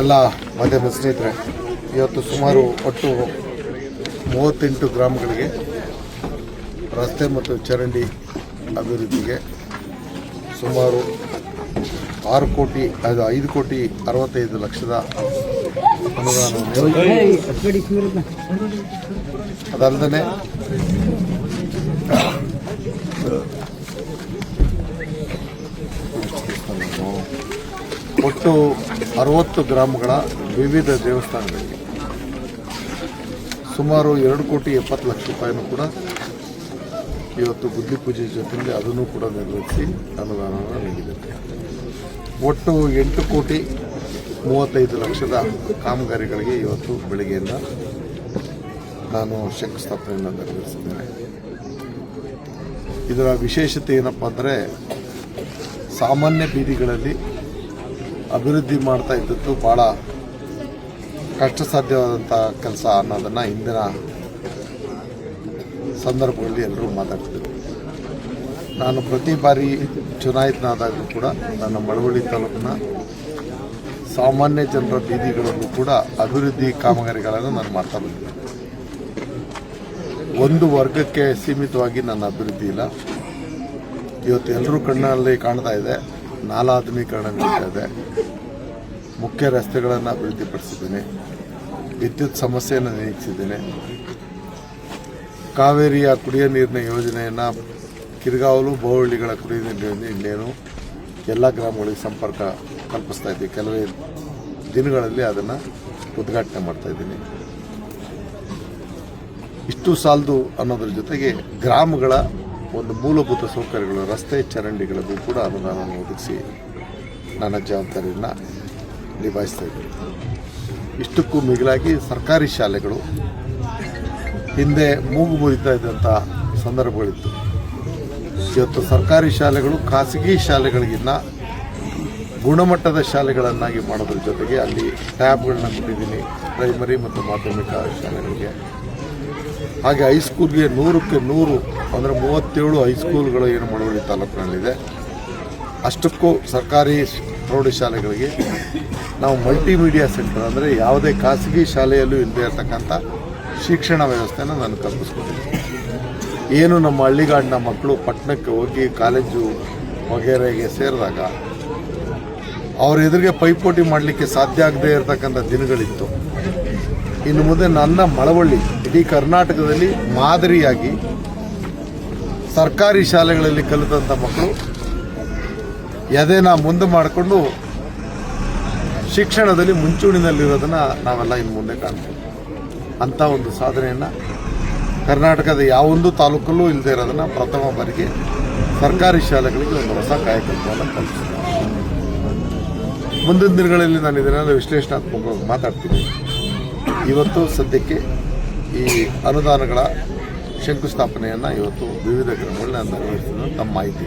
ಎಲ್ಲ ಮಾಧ್ಯಮ ಸ್ನೇಹಿತರೆ, ಇವತ್ತು ಸುಮಾರು ಒಟ್ಟು 38 ಗ್ರಾಮಗಳಿಗೆ ರಸ್ತೆ ಮತ್ತು ಚರಂಡಿ ಅಭಿವೃದ್ಧಿಗೆ ಸುಮಾರು 5 ಕೋಟಿ 65 ಲಕ್ಷದ ಅನುದಾನವನ್ನು ಅದಲ್ಲದೆ ಒಟ್ಟು 60 ಗ್ರಾಮಗಳ ವಿವಿಧ ದೇವಸ್ಥಾನಗಳಿಗೆ ಸುಮಾರು 2 ಕೋಟಿ 70 ಲಕ್ಷ ರೂಪಾಯಿನೂ ಕೂಡ ಇವತ್ತು ಬುದ್ಧಿ ಪೂಜೆ ಜೊತೆಗೆ ಅದನ್ನು ಕೂಡ ನಿರ್ವಹಿಸಿ ಅನುದಾನವನ್ನು ನೀಡಿದ್ದಾರೆ. ಒಟ್ಟು 8 ಕೋಟಿ 35 ಲಕ್ಷದ ಕಾಮಗಾರಿಗಳಿಗೆ ಇವತ್ತು ಬೆಳಗ್ಗೆಯಿಂದ ನಾನು ಶಂಕುಸ್ಥಾಪನೆಯನ್ನು ನೆರವೇರಿಸಿದ್ದೇನೆ. ಇದರ ವಿಶೇಷತೆ ಏನಪ್ಪ ಅಂದರೆ, ಸಾಮಾನ್ಯ ಬೀದಿಗಳಲ್ಲಿ ಅಭಿವೃದ್ಧಿ ಮಾಡ್ತಾ ಇದ್ದದ್ದು ಭಾಳ ಕಷ್ಟ ಸಾಧ್ಯವಾದಂಥ ಕೆಲಸ ಅನ್ನೋದನ್ನು ಇಂದಿನ ಸಂದರ್ಭದಲ್ಲಿ ಎಲ್ಲರೂ ಮಾತಾಡ್ತಿದ್ದರು. ನಾನು ಪ್ರತಿ ಬಾರಿ ಚುನಾಯಿತನಾದಾಗಲೂ ಕೂಡ ನನ್ನ ಮಳವಳ್ಳಿ ತಾಲೂಕಿನ ಸಾಮಾನ್ಯ ಜನರ ಬೀದಿಗಳಲ್ಲೂ ಕೂಡ ಅಭಿವೃದ್ಧಿ ಕಾಮಗಾರಿಗಳನ್ನು ನಾನು ಮಾಡ್ತಾ ಬಂದಿದ್ದೆ. ಒಂದು ವರ್ಗಕ್ಕೆ ಸೀಮಿತವಾಗಿ ನನ್ನ ಅಭಿವೃದ್ಧಿ ಇಲ್ಲ. ಇವತ್ತು ಎಲ್ಲರೂ ಕಣ್ಣಲ್ಲಿ ಕಾಣ್ತಾ ಇದೆ, ನಾಲಾಧುನೀಕರಣ ನಡೀತಾ ಇದೆ. ಮುಖ್ಯ ರಸ್ತೆಗಳನ್ನು ಅಭಿವೃದ್ಧಿಪಡಿಸಿದ್ದೇನೆ, ವಿದ್ಯುತ್ ಸಮಸ್ಯೆಯನ್ನು ನೀಗಿಸಿದ್ದೇನೆ. ಕಾವೇರಿಯ ಕುಡಿಯೋ ನೀರಿನ ಯೋಜನೆಯನ್ನು ಕಿರ್ಗಾವಲು ಬಹುಹಳ್ಳಿಗಳ ಕುಡಿಯೋ ನೀರಿನ ಇನ್ನೇನು ಎಲ್ಲ ಗ್ರಾಮಗಳಿಗೆ ಸಂಪರ್ಕ ಕಲ್ಪಿಸ್ತಾ ಇದ್ದೀವಿ. ಕೆಲವೇ ದಿನಗಳಲ್ಲಿ ಅದನ್ನು ಉದ್ಘಾಟನೆ ಮಾಡ್ತಾ ಇದ್ದೀನಿ. ಇಷ್ಟು ಸಾಲದು ಅನ್ನೋದ್ರ ಜೊತೆಗೆ ಗ್ರಾಮಗಳ ಒಂದು ಮೂಲಭೂತ ಸೌಕರ್ಯಗಳು, ರಸ್ತೆ ಚರಂಡಿಗಳಿಗೂ ಕೂಡ ಅನುದಾನವನ್ನು ಒದಗಿಸಿ ನನ್ನ ಜವಾಬ್ದಾರಿಯನ್ನು ನಿಭಾಯಿಸ್ತಾ ಇದ್ದೀನಿ. ಇಷ್ಟಕ್ಕೂ ಮಿಗಿಲಾಗಿ ಸರ್ಕಾರಿ ಶಾಲೆಗಳು ಹಿಂದೆ ಮೂಗು ಮುರಿತಾ ಇದ್ದಂಥ ಸಂದರ್ಭಗಳಿತ್ತು. ಇವತ್ತು ಸರ್ಕಾರಿ ಶಾಲೆಗಳು ಖಾಸಗಿ ಶಾಲೆಗಳಿಗಿನ್ನ ಗುಣಮಟ್ಟದ ಶಾಲೆಗಳನ್ನಾಗಿ ಮಾಡೋದ್ರ ಜೊತೆಗೆ ಅಲ್ಲಿ ಟ್ಯಾಬ್ಗಳನ್ನ ಕೊಟ್ಟಿದ್ದೀನಿ ಪ್ರೈಮರಿ ಮತ್ತು ಮಾಧ್ಯಮಿಕ ಶಾಲೆಗಳಿಗೆ. ಹಾಗೆ ಹೈಸ್ಕೂಲ್ಗೆ 100ಕ್ಕೆ 100 ಅಂದರೆ 37 ಹೈಸ್ಕೂಲ್ಗಳು ಏನು ಮಳವಳ್ಳಿ ತಾಲೂಕಿನಲ್ಲಿದೆ. ಅಷ್ಟಕ್ಕೂ ಸರ್ಕಾರಿ ಪ್ರೌಢಶಾಲೆಗಳಿಗೆ ನಾವು ಮಲ್ಟಿಮೀಡಿಯಾ ಸೆಂಟರ್ ಅಂದರೆ ಯಾವುದೇ ಖಾಸಗಿ ಶಾಲೆಯಲ್ಲೂ ಇಲ್ಲದೆ ಇರತಕ್ಕಂಥ ಶಿಕ್ಷಣ ವ್ಯವಸ್ಥೆನ ನಾನು ಕಲ್ಪಿಸ್ಕೊಟ್ಟಿದ್ದೀನಿ. ಏನು ನಮ್ಮ ಹಳ್ಳಿಗಾಡಿನ ಮಕ್ಕಳು ಪಟ್ಟಣಕ್ಕೆ ಹೋಗಿ ಕಾಲೇಜು ವಗೇರೆಗೆ ಸೇರಿದಾಗ ಅವ್ರ ಎದುರಿಗೆ ಪೈಪೋಟಿ ಮಾಡಲಿಕ್ಕೆ ಸಾಧ್ಯ ಆಗದೇ ಇರತಕ್ಕಂಥ ದಿನಗಳಿತ್ತು. ಇನ್ನು ಮುಂದೆ ನನ್ನ ಮಳವಳ್ಳಿ ಇಡೀ ಕರ್ನಾಟಕದಲ್ಲಿ ಮಾದರಿಯಾಗಿ ಸರ್ಕಾರಿ ಶಾಲೆಗಳಲ್ಲಿ ಕಲಿತಂಥ ಮಕ್ಕಳು ಎದೆನ ಮುಂದೆ ಮಾಡಿಕೊಂಡು ಶಿಕ್ಷಣದಲ್ಲಿ ಮುಂಚೂಣಿನಲ್ಲಿರೋದನ್ನು ನಾವೆಲ್ಲ ಇನ್ನು ಮುಂದೆ ಕಾಣ್ತೀವಿ. ಅಂಥ ಒಂದು ಸಾಧನೆಯನ್ನು ಕರ್ನಾಟಕದ ಯಾವೊಂದು ತಾಲೂಕಲ್ಲೂ ಇಲ್ಲದೆ ಇರೋದನ್ನು ಪ್ರಥಮ ಬಾರಿಗೆ ಸರ್ಕಾರಿ ಶಾಲೆಗಳಿಗೆ ಒಂದು ಹೊಸ ಕಾಯಕಲ್ಪವನ್ನು ಕಲ್ಪಿಸಿದೆ. ಮುಂದಿನ ದಿನಗಳಲ್ಲಿ ನಾನು ಇದನ್ನೆಲ್ಲ ವಿಶ್ಲೇಷಣಾತ್ಮಕವಾಗಿ ಮಾತಾಡ್ತೀನಿ. ಇವತ್ತು ಸದ್ಯಕ್ಕೆ ಈ ಅನುದಾನಗಳ ಶಂಕುಸ್ಥಾಪನೆಯನ್ನು ಇವತ್ತು ವಿವಿಧ ಗ್ರಾಮಗಳಲ್ಲಿ ನಾನು ನೆರವೇರಿಸಿದ ತಮ್ಮ ಮಾಹಿತಿ